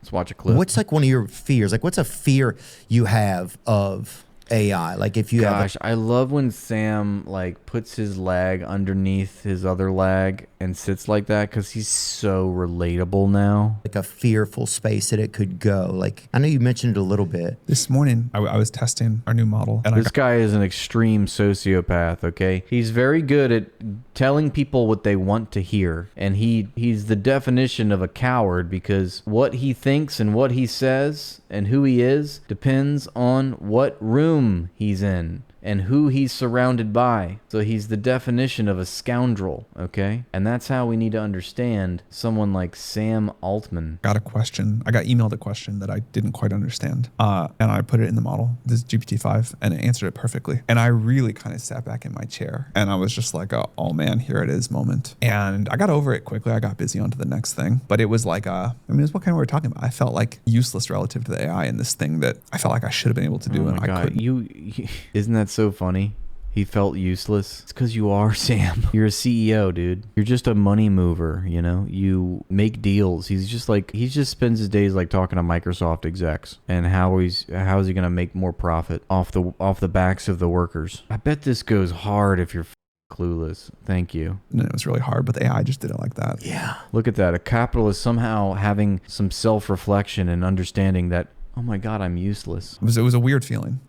Let's watch a clip. What's like one of your fears? Like, what's a fear you have of AI? Like, if you Gosh, I love when Sam like puts his leg underneath his other leg and sits like that because he's so relatable now. like a fearful space that it could go. Like, I know you mentioned it a little bit. This morning, I was testing our new model. And This guy is an extreme sociopath, okay? He's very good at telling people what they want to hear. And he's the definition of a coward because what he thinks and what he says and who he is depends on what room he's in and who he's surrounded by. So he's the definition of a scoundrel, okay? And that's how we need to understand someone like Sam Altman. got emailed a question that I didn't quite understand. And I put it in the model, this GPT-5, and it answered it perfectly. And I really kind of sat back in my chair and I was just like, oh man, here it is moment. And I got over it quickly. I got busy onto the next thing. But it was like, it's what kind of we were talking about. I felt like useless relative to the AI and this thing that I felt like I should have been able to do. Oh and my I God. couldn't. Isn't that so funny? He felt useless. It's because you are, Sam. You're a CEO, dude. You're just a money mover, you know? You make deals. He just spends his days like talking to Microsoft execs and how is he gonna make more profit off the backs of the workers. I bet this goes hard if you're clueless. Thank you. And it was really hard, but the AI just did it like that. Yeah. Look at that. A capitalist somehow having some self-reflection and understanding that, oh my God, I'm useless. It was a weird feeling.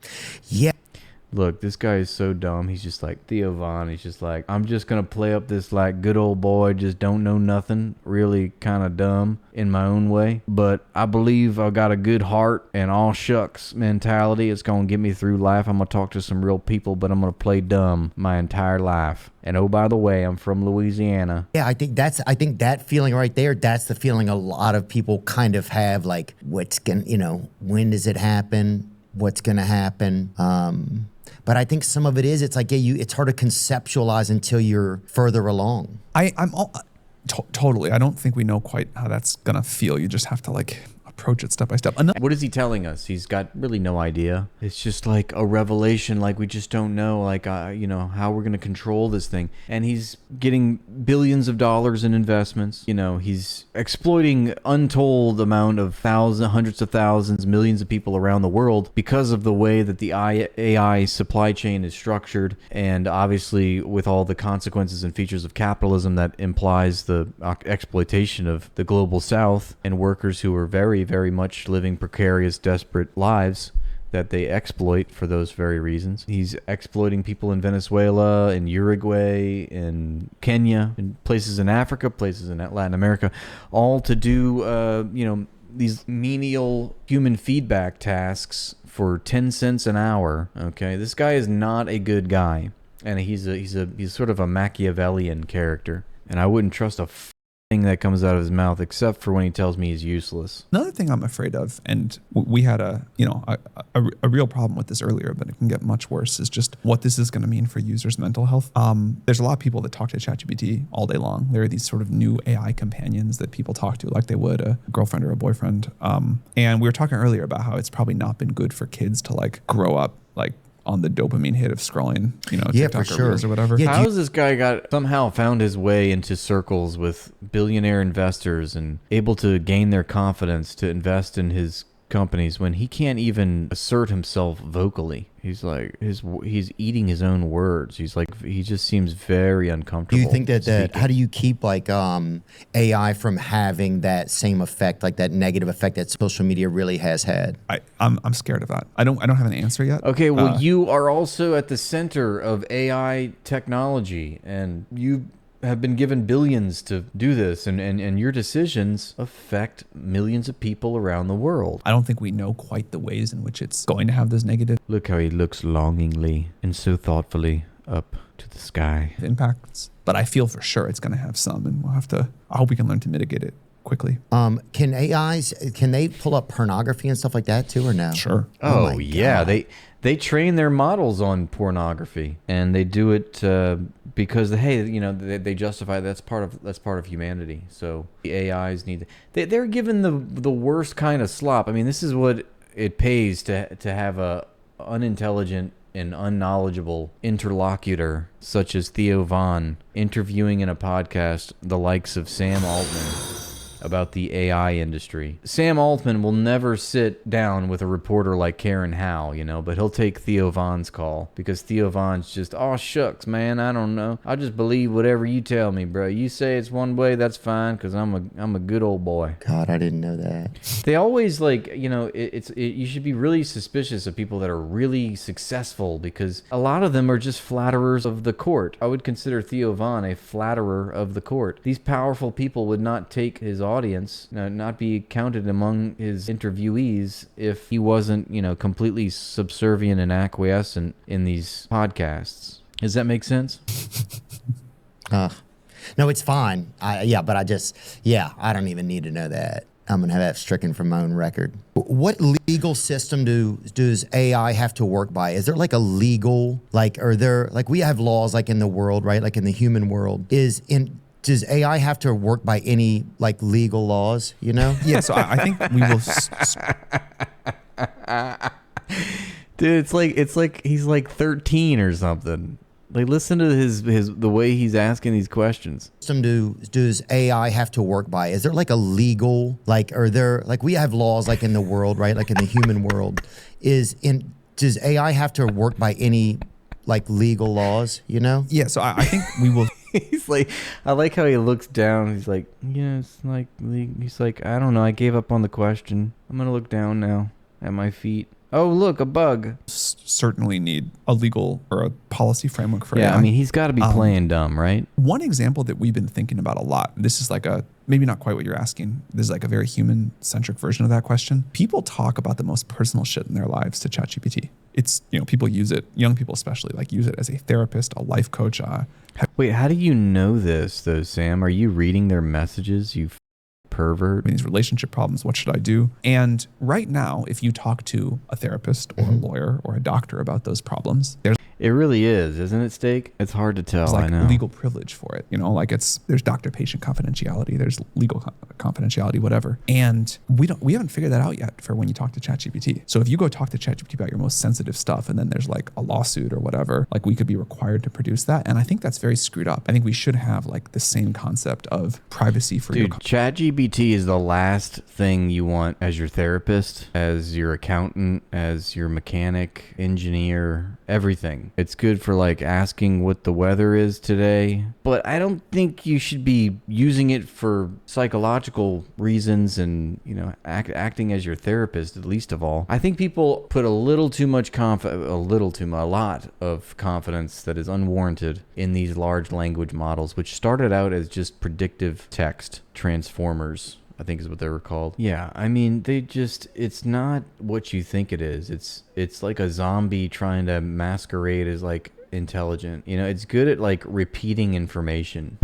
Yeah. Look, this guy is so dumb. He's just like Theo Von. He's just like, I'm just going to play up this like good old boy, just don't know nothing, really kind of dumb in my own way. But I believe I've got a good heart and all shucks mentality. It's going to get me through life. I'm going to talk to some real people, but I'm going to play dumb my entire life. And oh, by the way, I'm from Louisiana. Yeah, I think that feeling right there, that's the feeling a lot of people kind of have, like, when does it happen? What's going to happen? But I think some of it is, it's like, it's hard to conceptualize until you're further along. Totally. I don't think we know quite how that's going to feel. You just have to like approach it step by step. What is he telling us? He's got really no idea. It's just like a revelation, like we just don't know, like, how we're going to control this thing. And he's getting billions of dollars in investments. He's exploiting untold amount of hundreds of thousands, millions of people around the world because of the way that the AI supply chain is structured. And obviously with all the consequences and features of capitalism that implies the exploitation of the global South and workers who are very, very much living precarious, desperate lives that they exploit for those very reasons. He's exploiting people in Venezuela, in Uruguay, in Kenya, in places in Africa, places in Latin America, all to do, these menial human feedback tasks for 10 cents an hour. Okay, this guy is not a good guy, and he's sort of a Machiavellian character, and I wouldn't trust a thing that comes out of his mouth except for when he tells me he's useless. Another thing I'm afraid of, and we had a real problem with this earlier, but it can get much worse, is just what this is going to mean for users' mental health. There's a lot of people that talk to ChatGPT all day long. There are these sort of new AI companions that people talk to like they would a girlfriend or a boyfriend. And we were talking earlier about how it's probably not been good for kids to like grow up like on the dopamine hit of scrolling, TikTok for or sure. Reels or whatever. Yeah, How has this guy somehow found his way into circles with billionaire investors and able to gain their confidence to invest in his companies when he can't even assert himself vocally? He's like he's eating his own words. He just seems very uncomfortable. Do you think that speaking. how do you keep like AI from having that same effect, like that negative effect that social media really has had? I'm scared of that. I don't have an answer yet. Okay, well, you are also at the center of AI technology, and you have been given billions to do this, and your decisions affect millions of people around the world. I don't think we know quite the ways in which it's going to have those negative Look how he looks longingly and so thoughtfully up to the sky. impacts, but I feel for sure it's going to have some, and I hope we can learn to mitigate it quickly. Can they pull up pornography and stuff like that too, or no? Sure. Oh, my yeah, God. they train their models on pornography, and they do it because they justify that's part of humanity. So the AIs they're given the worst kind of slop. I mean, this is what it pays to have a unintelligent and unknowledgeable interlocutor such as Theo Von interviewing in a podcast the likes of Sam Altman. about the AI industry. Sam Altman will never sit down with a reporter like Karen Howe, but he'll take Theo Vaughn's call because Theo Vaughn's just, oh shucks, man, I don't know. I'll just believe whatever you tell me, bro. You say it's one way, that's fine, because I'm a good old boy. God, I didn't know that. They always you should be really suspicious of people that are really successful because a lot of them are just flatterers of the court. I would consider Theo Vaughn a flatterer of the court. These powerful people would not take his audience, not be counted among his interviewees if he wasn't, completely subservient and acquiescent in these podcasts. Does that make sense? No, it's fine. I don't even need to know that. I'm going to have that stricken from my own record. What legal system does AI have to work by? Is there like a legal, we have laws like in the world, right? Like in the human world. Does AI have to work by any like legal laws, Yeah, so I think we will... Dude, it's like he's like 13 or something. Like, listen to the way he's asking these questions. Does AI have to work by? Is there like a legal, we have laws like in the world, right? Like in the human world. Does AI have to work by any like legal laws, Yeah, so I think we will... He's like, I like how he looks down. He's like, yeah, it's like, he's like, I don't know. I gave up on the question. I'm going to look down now at my feet. Oh, look, a bug. Certainly need a legal or a policy framework for AI. Yeah, I mean, he's got to be playing dumb, right? One example that we've been thinking about a lot, this is like maybe not quite what you're asking. This is like a very human-centric version of that question. People talk about the most personal shit in their lives to ChatGPT. It's, people use it, young people especially, use it as a therapist, a life coach. Wait, how do you know this, though, Sam? Are you reading their messages, you pervert? These relationship problems, what should I do? And right now, if you talk to a therapist or a lawyer or a doctor about those problems, it really is, isn't it, Steak? It's hard to tell. There's I know. Legal privilege for it. There's doctor-patient confidentiality, there's legal confidentiality, whatever. And we haven't figured that out yet for when you talk to ChatGPT. So if you go talk to ChatGPT about your most sensitive stuff, and then there's like a lawsuit or whatever, we could be required to produce that. And I think that's very screwed up. I think we should have the same concept of privacy for your... ChatGPT is the last thing you want as your therapist, as your accountant, as your mechanic, engineer, everything. It's good for asking what the weather is today, but I don't think you should be using it for psychological reasons and, acting as your therapist, at least of all. I think people put a lot of confidence that is unwarranted in these large language models, which started out as just predictive text transformers, I think is what they were called. Yeah, I mean, it's not what you think it is. It's like a zombie trying to masquerade as intelligent. It's good at repeating information,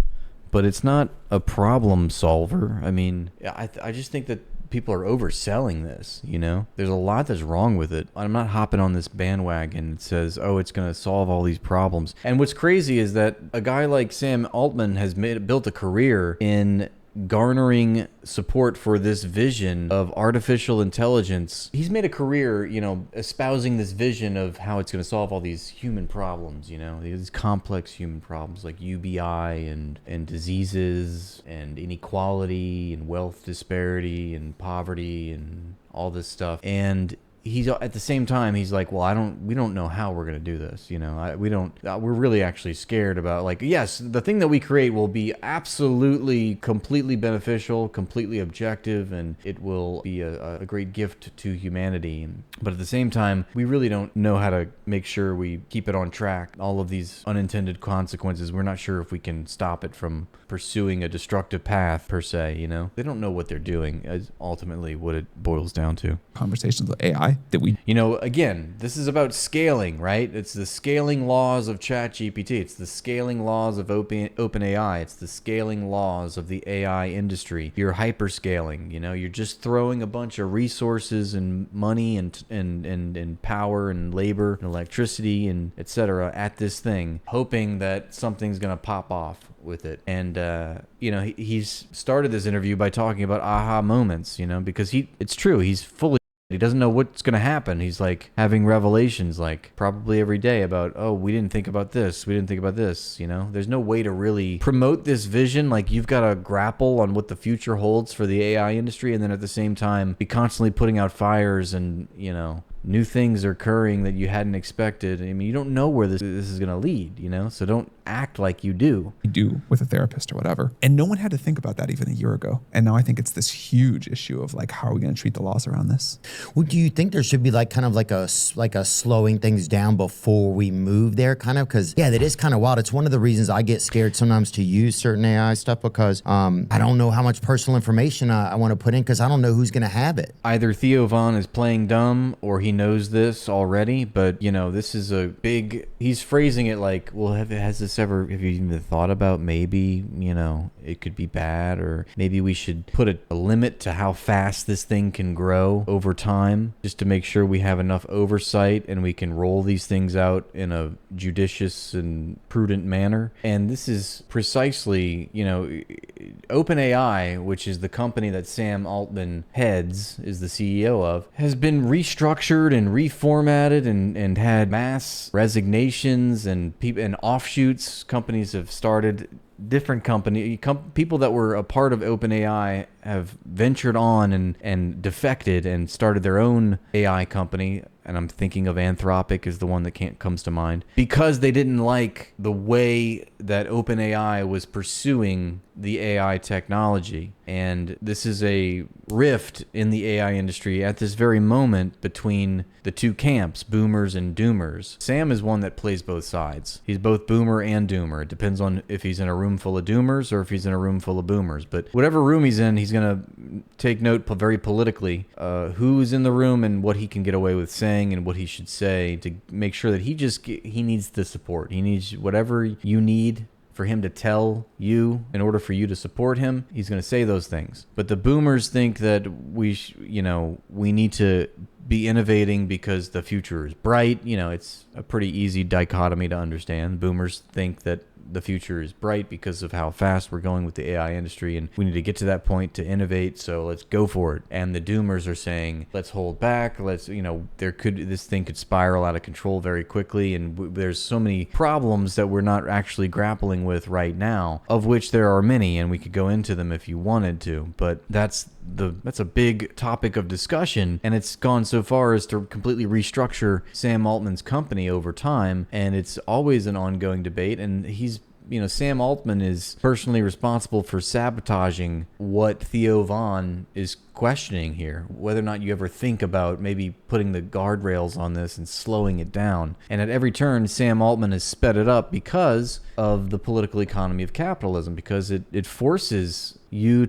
but it's not a problem solver. I mean, I just think that people are overselling this, There's a lot that's wrong with it. I'm not hopping on this bandwagon that says, oh, it's going to solve all these problems. And what's crazy is that a guy like Sam Altman has built a career in garnering support for this vision of artificial intelligence. He's made a career, espousing this vision of how it's going to solve all these human problems, these complex human problems like UBI and diseases and inequality and wealth disparity and poverty and all this stuff. And he's at the same time, he's like, well, we don't know how we're going to do this. We're really actually scared about yes, the thing that we create will be absolutely, completely beneficial, completely objective, and it will be a great gift to humanity. But at the same time, we really don't know how to make sure we keep it on track. All of these unintended consequences, we're not sure if we can stop it from pursuing a destructive path per se. They don't know what they're doing, is ultimately what it boils down to. Conversations with AI that we... Again, this is about scaling, right? It's the scaling laws of ChatGPT. It's the scaling laws of OpenAI. It's the scaling laws of the AI industry. You're hyperscaling, you're just throwing a bunch of resources and money and power and labor and electricity and etc. at this thing, hoping that something's going to pop off with it. And he's started this interview by talking about aha moments, because it's true, he's fully He doesn't know what's going to happen. He's like having revelations like probably every day about, oh, we didn't think about this. We didn't think about this. There's no way to really promote this vision. Like, you've got to grapple on what the future holds for the AI industry, and then at the same time be constantly putting out fires and, new things are occurring that you hadn't expected. I mean, you don't know where this is going to lead, so don't act like you do. You do with a therapist or whatever. And no one had to think about that even a year ago. And now I think it's this huge issue of like, how are we going to treat the laws around this? Well, do you think there should be like kind of like a slowing things down before we move there kind of? Because that is kind of wild. It's one of the reasons I get scared sometimes to use certain AI stuff because I don't know how much personal information I want to put in because I don't know who's going to have it. Either Theo Von is playing dumb or he knows this already, but this is a big, he's phrasing it like, well, have you even thought about maybe, it could be bad, or maybe we should put a limit to how fast this thing can grow over time, just to make sure we have enough oversight and we can roll these things out in a judicious and prudent manner. And this is precisely, OpenAI, which is the company that Sam Altman heads, is the CEO of, has been restructured and reformatted and had mass resignations and offshoots. Companies have started, different people that were a part of OpenAI have ventured on and defected and started their own AI company. And I'm thinking of Anthropic as the one that comes to mind, because they didn't like the way that OpenAI was pursuing the AI technology. And this is a rift in the AI industry at this very moment between the two camps, boomers and doomers. Sam is one that plays both sides. He's both boomer and doomer. It depends on if he's in a room full of doomers or if he's in a room full of boomers. But whatever room he's in, he's going to take note very politically who's in the room and what he can get away with saying and what he should say to make sure that he needs the support. He needs whatever you need for him to tell you in order for you to support him. He's going to say those things. But the boomers think that we need to be innovating because the future is bright. It's a pretty easy dichotomy to understand. Boomers think that the future is bright because of how fast we're going with the AI industry, and we need to get to that point to innovate, so let's go for it. And the doomers are saying, let's hold back, this thing could spiral out of control very quickly, and there's so many problems that we're not actually grappling with right now, of which there are many, and we could go into them if you wanted to, but that's a big topic of discussion, and it's gone so far as to completely restructure Sam Altman's company over time, and it's always an ongoing debate. And Sam Altman is personally responsible for sabotaging what Theo Von is questioning here, whether or not you ever think about maybe putting the guardrails on this and slowing it down. And at every turn, Sam Altman has sped it up because of the political economy of capitalism, because it forces you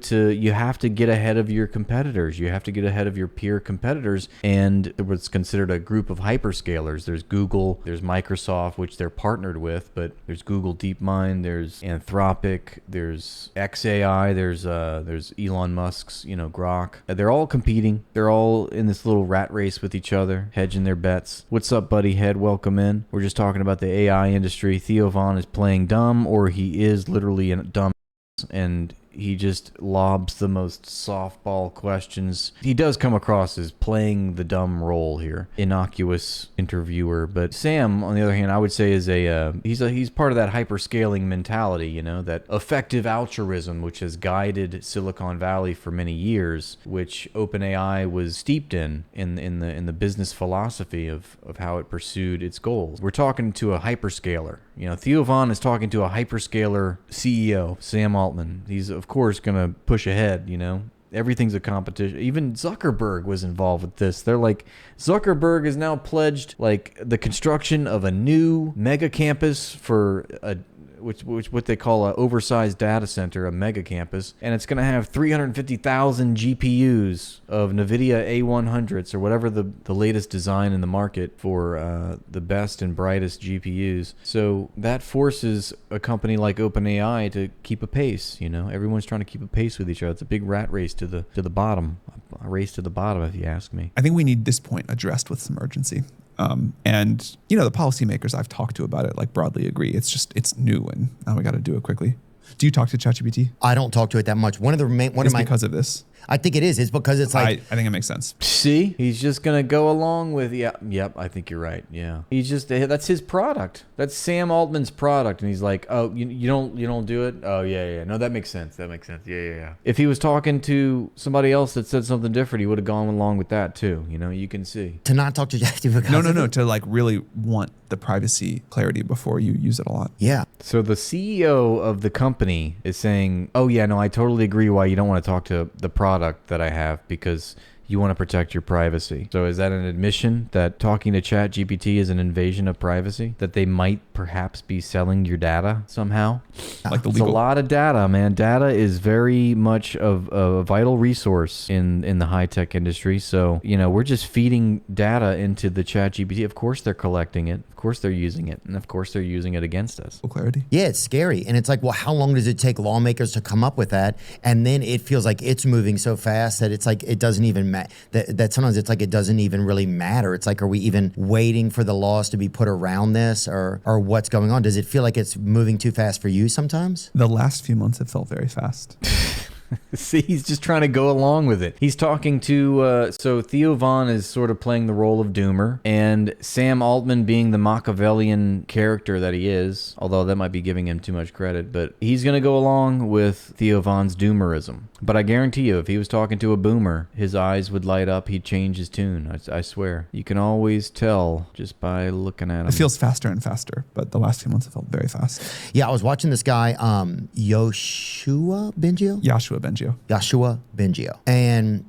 have to get ahead of your competitors. You have to get ahead of your peer competitors. And what's considered a group of hyperscalers. There's Google, there's Microsoft, which they're partnered with, but there's Google DeepMind, there's Anthropic, there's XAI, there's Elon Musk's, Grok. They're all competing. They're all in this little rat race with each other, hedging their bets. What's up, buddy head? Welcome in. We're just talking about the AI industry. Theo Von is playing dumb, or he is literally a dumb, and he just lobs the most softball questions. He does come across as playing the dumb role here, innocuous interviewer. But Sam, on the other hand, I would say is he's part of that hyperscaling mentality, that effective altruism, which has guided Silicon Valley for many years, which OpenAI was steeped in the business philosophy of how it pursued its goals. We're talking to a hyperscaler. Theo Von is talking to a hyperscaler CEO, Sam Altman. He's, of course, going to push ahead, Everything's a competition. Even Zuckerberg was involved with this. They're like, Zuckerberg has now pledged, the construction of a new mega campus for which what they call an oversized data center, a mega campus, and it's going to have 350,000 GPUs of NVIDIA A100s or whatever the latest design in the market for the best and brightest GPUs. So that forces a company like OpenAI to keep a pace. Everyone's trying to keep a pace with each other. It's a big rat race to the bottom, a race to the bottom, if you ask me. I think we need this point addressed with some urgency. And the policymakers I've talked to about it broadly agree. It's new, and now we got to do it quickly. Do you talk to ChatGPT? I don't talk to it that much. Because of this. I think it is. It's because it's like I think it makes sense. See, he's just gonna go along with yep. I think you're right. Yeah, he's just that's his product. That's Sam Altman's product, and he's like, oh, you don't do it. Oh yeah. No, that makes sense. Yeah. If he was talking to somebody else that said something different, he would have gone along with that too. You can see. to not talk to ChatGPT. No. To like really want the privacy clarity before you use it a lot. Yeah. So the CEO of the company is saying, oh yeah, no, I totally agree why you don't want to talk to the product that I have because you want to protect your privacy. So is that an admission that talking to ChatGPT is an invasion of privacy? That they might perhaps be selling your data somehow? Like the It's a legal. lot of data, man. Data is very much of a vital resource in the high-tech industry. So, we're just feeding data into the ChatGPT. Of course they're collecting it. Of course they're using it. And of course they're using it against us. Clarity. Yeah, it's scary. And it's like, well, how long does it take lawmakers to come up with that? And then it feels like it's moving so fast that it's like it doesn't even matter. That sometimes it's like it doesn't even really matter. It's like, are we even waiting for the laws to be put around this or what's going on? Does it feel like it's moving too fast for you sometimes? The last few months have felt very fast. See, he's just trying to go along with it. He's talking to, so Theo Von is sort of playing the role of Doomer, and Sam Altman being the Machiavellian character that he is, although that might be giving him too much credit, but he's going to go along with Theo Von's Doomerism. But I guarantee you, if he was talking to a boomer, his eyes would light up, he'd change his tune. I swear. You can always tell just by looking at him. It feels faster and faster, but the last few months have felt very fast. Yeah, I was watching this guy, Yoshua Bengio? Joshua Bengio. And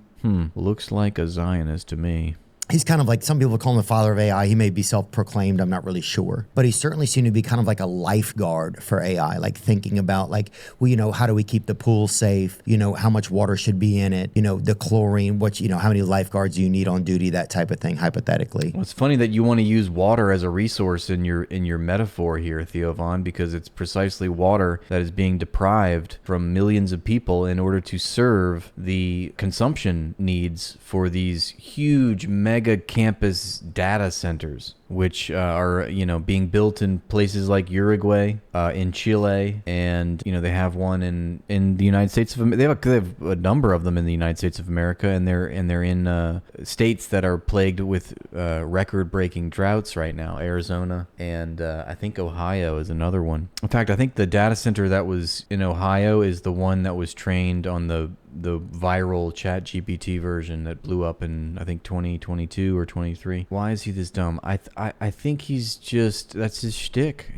Looks like a Zionist to me. he's kind of like, some people call him the father of AI. He may be self-proclaimed. I'm not really sure. But he certainly seemed to be kind of like a lifeguard for AI, like thinking about like, well, how do we keep the pool safe? How much water should be in it? The chlorine, how many lifeguards do you need on duty? That type of thing, hypothetically. Well, it's funny that you want to use water as a resource in your metaphor here, Theo Von, because it's precisely water that is being deprived from millions of people in order to serve the consumption needs for these huge mega campus data centers, which are being built in places like Uruguay, in Chile, and they have one in the United States of America. They have a number of them in the United States of America, and they're in states that are plagued with record-breaking droughts right now. Arizona and I think Ohio is another one. In fact, I think the data center that was in Ohio is the one that was trained on the viral ChatGPT version that blew up in I think 2022 or 23. Why is he this dumb? I think that's his shtick.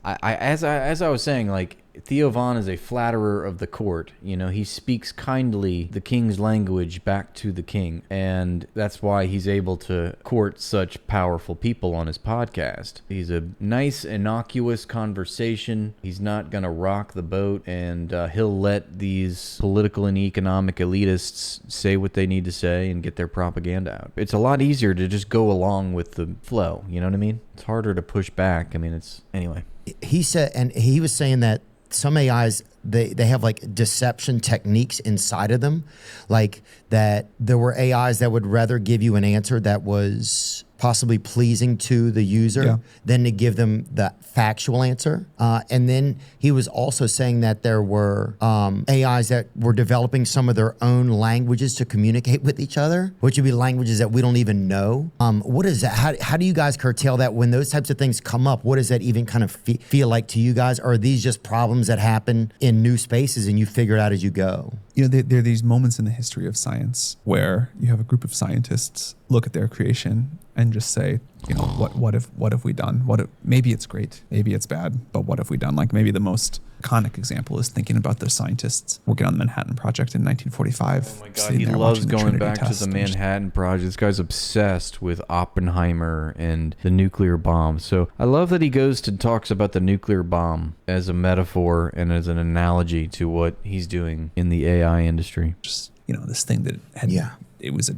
As I was saying, like, Theo Von is a flatterer of the court. He speaks kindly the king's language back to the king, and that's why he's able to court such powerful people on his podcast. He's a nice, innocuous conversation. He's not gonna rock the boat, and he'll let these political and economic elitists say what they need to say and get their propaganda out. It's a lot easier to just go along with the flow. You know what I mean? It's harder to push back. Anyway. He said, and he was saying that some AIs, they have like deception techniques inside of them, like that there were AIs that would rather give you an answer that was possibly pleasing to the user than to give them the factual answer. And then he was also saying that there were AIs that were developing some of their own languages to communicate with each other, which would be languages that we don't even know. What is that? How do you guys curtail that when those types of things come up? What does that even kind of feel like to you guys? Or are these just problems that happen in new spaces and you figure it out as you go? There are these moments in the history of science where you have a group of scientists look at their creation and just say, what have we done? Maybe it's great, maybe it's bad, but what have we done? Like maybe the most iconic example is thinking about the scientists working on the Manhattan Project in 1945. Oh my God, he loves going back to the Manhattan Project. This guy's obsessed with Oppenheimer and the nuclear bomb. So I love that he goes to talks about the nuclear bomb as a metaphor and as an analogy to what he's doing in the AI industry. Just, this thing that had... Yeah. It was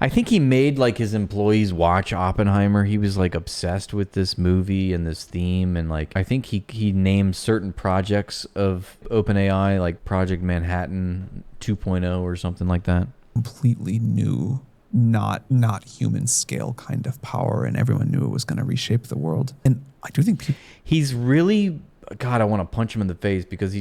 I think he made like his employees watch Oppenheimer. He was like obsessed with this movie and this theme, and like I think he named certain projects of OpenAI like Project Manhattan 2.0 or something like that. Completely new, not human scale kind of power, and everyone knew it was going to reshape the world. And I do think he's really God, I want to punch him in the face because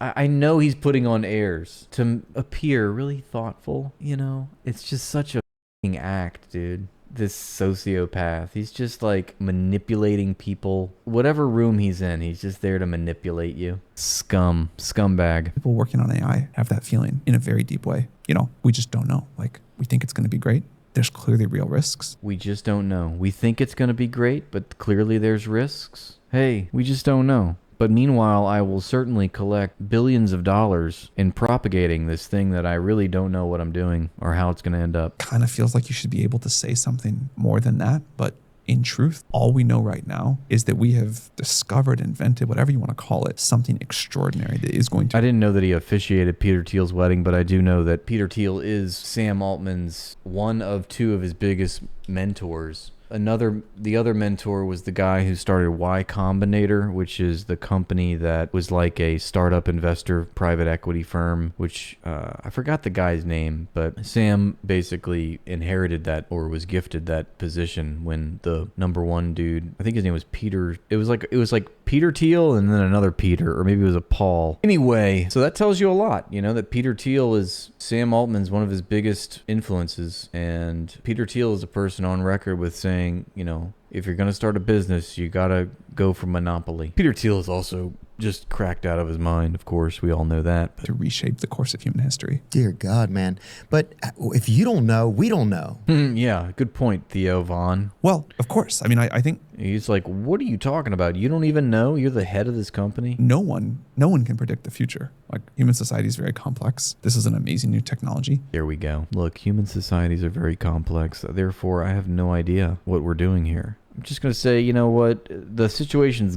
I know he's putting on airs to appear really thoughtful, you know? It's just such a f***ing act, dude. This sociopath. He's just like manipulating people. Whatever room he's in, he's just there to manipulate you. Scumbag. People working on AI have that feeling in a very deep way. You know, we just don't know. Like, we think it's going to be great. There's clearly real risks. We just don't know. We think it's going to be great, but clearly there's risks. Hey, we just don't know. But meanwhile, I will certainly collect billions of dollars in propagating this thing that I really don't know what I'm doing or how it's going to end up. Kind of feels like you should be able to say something more than that. But in truth, all we know right now is that we have discovered, invented, whatever you want to call it, something extraordinary that is going to... I didn't know that he officiated Peter Thiel's wedding, but I do know that Peter Thiel is Sam Altman's one of two of his biggest mentors. The other mentor was the guy who started Y Combinator, which is the company that was like a startup investor private equity firm, which I forgot the guy's name, but Sam basically inherited that or was gifted that position when the number one dude, I think his name was Peter. It was like Peter Thiel and then another Peter, or maybe it was a Paul. Anyway, so that tells you a lot, you know, that Peter Thiel is Sam Altman's one of his biggest influences, and Peter Thiel is a person on record with saying, you know, if you're going to start a business, you got to go for monopoly. Peter Thiel is also just cracked out of his mind, of course. We all know that. to reshape the course of human history. Dear God, man. But if you don't know, we don't know. Yeah, good point, Theo Von. Well, of course. I mean, I think He's like, what are you talking about? You don't even know? You're the head of this company? no one can predict the future. Like, human society is very complex. This is an amazing new technology. There we go. Look, human societies are very complex. Therefore, I have no idea what we're doing here. I'm just going to say, you know what? The situation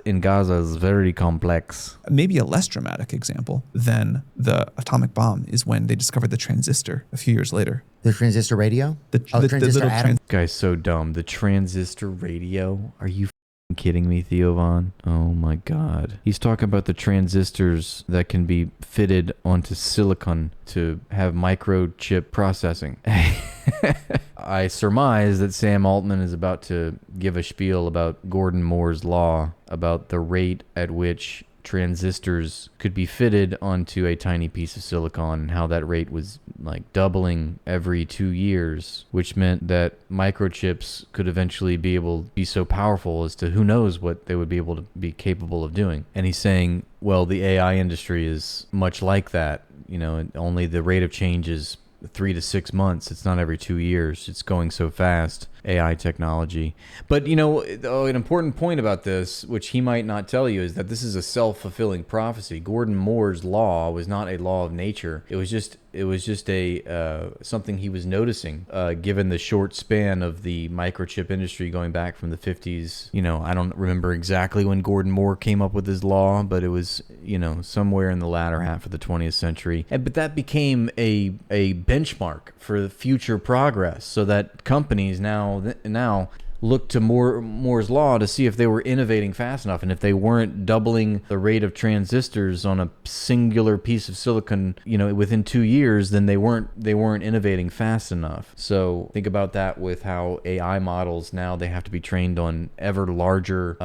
in Gaza is very complex. Maybe a less dramatic example than the atomic bomb is when they discovered the transistor a few years later. The transistor radio? The transistor little atom? Guy's so dumb. The transistor radio? Are you kidding me, Theo Von? Oh my God. He's talking about the transistors that can be fitted onto silicon to have microchip processing. I surmise that Sam Altman is about to give a spiel about Gordon Moore's law, about the rate at which transistors could be fitted onto a tiny piece of silicon, and how that rate was like doubling every 2 years, which meant that microchips could eventually be so powerful as to who knows what they would be able to be capable of doing. And he's saying, well, the AI industry is much like that. You know, only the rate of change is 3 to 6 months. It's not every 2 years. It's going so fast, AI technology. But, you know, an important point about this, which he might not tell you, is that this is a self-fulfilling prophecy. Gordon Moore's law was not a law of nature. It was just a something he was noticing, given the short span of the microchip industry going back from the 50s. You know, I don't remember exactly when Gordon Moore came up with his law, but it was, you know, somewhere in the latter half of the 20th century. But that became a benchmark for the future progress, so that companies now look to Moore's law to see if they were innovating fast enough, and if they weren't doubling the rate of transistors on a singular piece of silicon, you know, within 2 years, then they weren't innovating fast enough. So think about that with how AI models now, they have to be trained on ever larger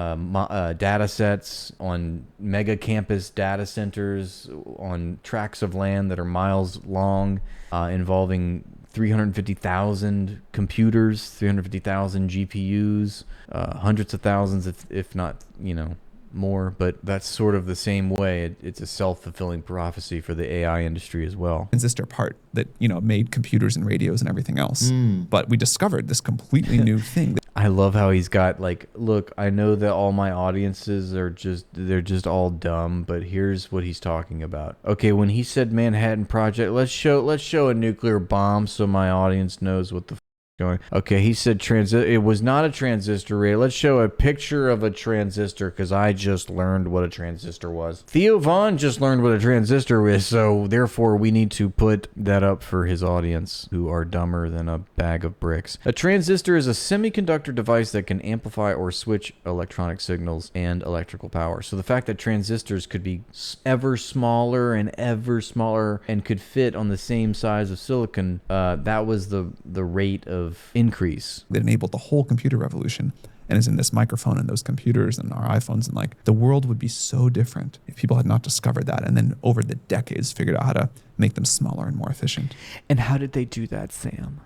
data sets, on mega campus data centers, on tracts of land that are miles long, involving 350,000 computers, 350,000 GPUs, hundreds of thousands, if not, you know, more. But that's sort of the same way. It's a self-fulfilling prophecy for the AI industry as well. Transistor part that, you know, made computers and radios and everything else. But we discovered this completely new thing. I love how he's got like, look, I know that all my audiences are they're just all dumb, but here's what he's talking about. Okay, when he said Manhattan Project, let's show a nuclear bomb so my audience knows what the going. Okay, he said it was not a transistor radio. Let's show a picture of a transistor, because I just learned what a transistor was. Theo Von just learned what a transistor is, so therefore we need to put that up for his audience, who are dumber than a bag of bricks. A transistor is a semiconductor device that can amplify or switch electronic signals and electrical power. So the fact that transistors could be ever smaller and could fit on the same size of silicon, that was the rate of increase. That enabled the whole computer revolution. and is in this microphone and those computers and our iPhones. And like the world would be so different if people had not discovered that and then over the decades figured out how to make them smaller and more efficient. And how did they do that, Sam?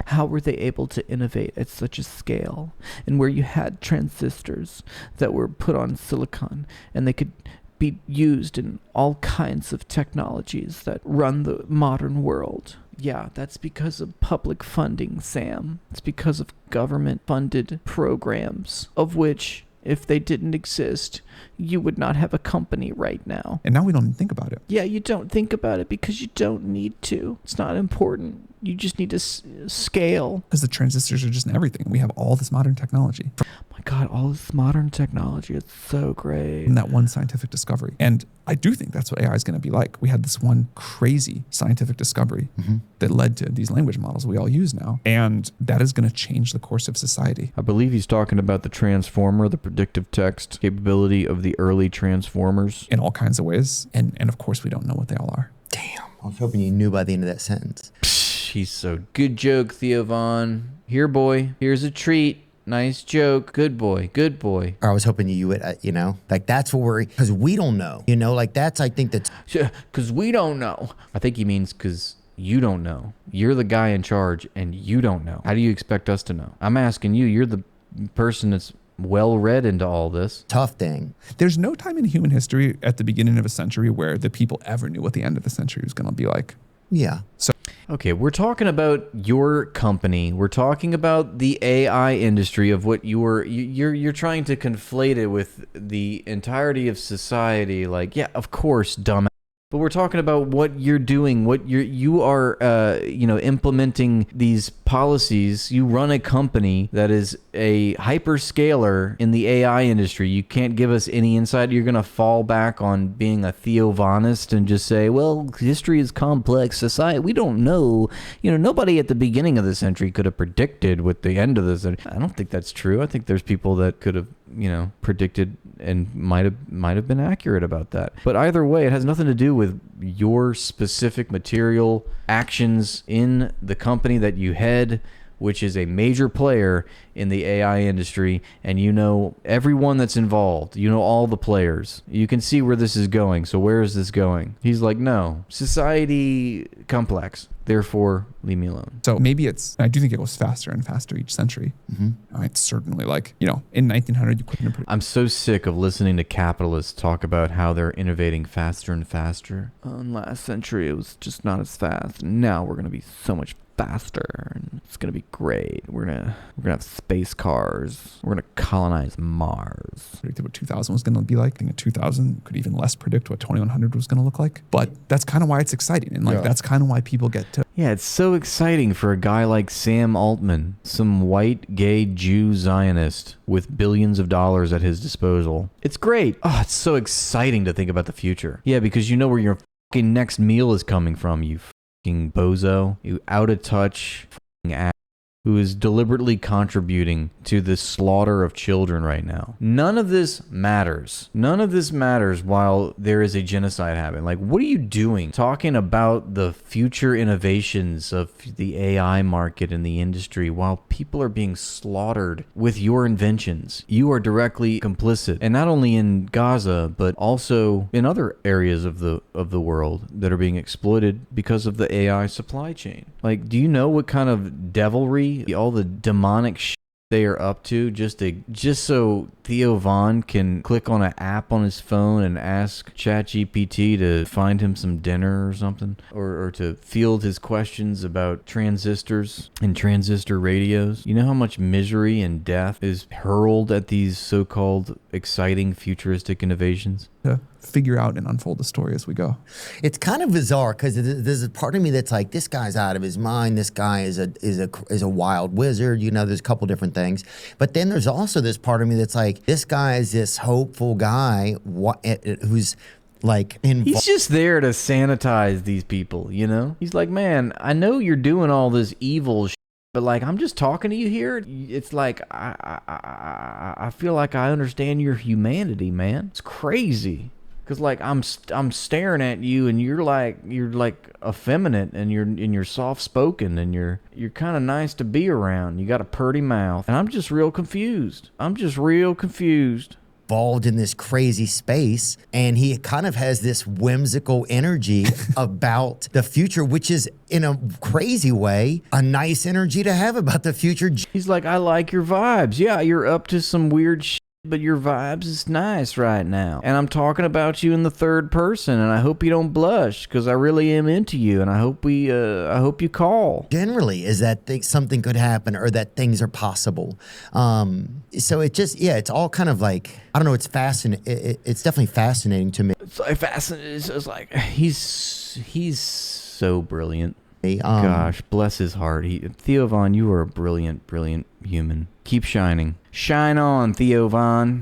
How were they able to innovate at such a scale, and where you had transistors that were put on silicon and they could be used in all kinds of technologies that run the modern world? Yeah, that's because of public funding, Sam. It's because of government-funded programs, of which, if they didn't exist, you would not have a company right now. And now we don't even think about it. Yeah, you don't think about it because you don't need to. It's not important. You just need to scale. Because the transistors are just in everything. We have all this modern technology. Oh my God, all this modern technology. It's so great. And that one scientific discovery. And I do think that's what AI is going to be like. We had this one crazy scientific discovery that led to these language models we all use now. And that is going to change the course of society. I believe he's talking about the transformer, the predictive text capability of the early transformers. In all kinds of ways. And of course, we don't know what they all are. Damn. I was hoping you knew by the end of that sentence. He's so good joke, Theo Von. Here, boy. Here's a treat. Nice joke. Good boy. Good boy. Or I was hoping you would, like that's what we're, because we don't know, like that's, I think that's. Because we don't know. I think he means because you don't know. You're the guy in charge and you don't know. How do you expect us to know? I'm asking you. You're the person that's well read into all this. Tough thing. There's no time in human history at the beginning of a century where the people ever knew what the end of the century was going to be like. Yeah. So okay, we're talking about your company. We're talking about the AI industry of what you're trying to conflate it with the entirety of society. Like, yeah, of course, dumb. But we're talking about what you're doing, what you are implementing these policies. You run a company that is a hyperscaler in the AI industry. You can't give us any insight. You're going to fall back on being a Theo Vonist and just say, well, history is complex. Society, we don't know. Nobody at the beginning of the century could have predicted what the end of the century. I don't think that's true. I think there's people that could have predicted and might have been accurate about that. But either way, it has nothing to do with your specific material actions in the company that you head, which is a major player in the AI industry, and everyone that's involved. All the players. You can see where this is going. So where is this going? He's like, no, society complex. Therefore, leave me alone. So maybe I do think it goes faster and faster each century. It's certainly like, in 1900, you couldn't have. I'm so sick of listening to capitalists talk about how they're innovating faster and faster. In last century, it was just not as fast. Now we're going to be so much faster, and it's gonna be great. We're gonna have space cars. We're gonna colonize Mars. Predicted what 2000 was gonna be like. I think 2000 could even less predict what 2100 was gonna look like. But that's kind of why it's exciting, and that's kind of why people get to. Yeah, it's so exciting for a guy like Sam Altman, some white gay Jew Zionist with billions of dollars at his disposal. It's great. Oh, it's so exciting to think about the future. Yeah, because you know where your fucking next meal is coming from, you fucking bozo, you out of touch fucking ass who is deliberately contributing to the slaughter of children right now. None of this matters. None of this matters while there is a genocide happening. Like, what are you doing talking about the future innovations of the AI market and the industry while people are being slaughtered with your inventions? You are directly complicit, and not only in Gaza, but also in other areas of the world that are being exploited because of the AI supply chain. Like, do you know what kind of devilry, all the demonic shit they are up to just so Theo Von can click on an app on his phone and ask ChatGPT to find him some dinner or something, or to field his questions about transistors and transistor radios? You know how much misery and death is hurled at these so-called exciting futuristic innovations? To figure out and unfold the story as we go. It's kind of bizarre because there's a part of me that's like, this guy's out of his mind. This guy is a wild wizard. There's a couple different things. But then there's also this part of me that's like, this guy is this hopeful guy who's like he's just there to sanitize these people, He's like, man, I know you're doing all this evil shit, but like, I'm just talking to you here. It's like I feel like I understand your humanity, man. It's crazy. Cause like I'm staring at you, and you're like effeminate, and you're soft spoken, and you're kind of nice to be around. You got a purty mouth, and I'm just real confused. Involved in this crazy space, and he kind of has this whimsical energy about the future, which is in a crazy way a nice energy to have about the future. He's like, I like your vibes. Yeah, you're up to some weird shit, but your vibes is nice right now. And I'm talking about you in the third person, and I hope you don't blush, because I really am into you, and I hope you call. Generally, is that something could happen, or that things are possible. So it just, it's all kind of like, I don't know, it's fascinating. It's definitely fascinating to me. It's like fascinating. It's like he's so brilliant. Gosh, bless his heart. Theo Von, you are a brilliant, brilliant human. Keep shining. Shine on, Theo Von.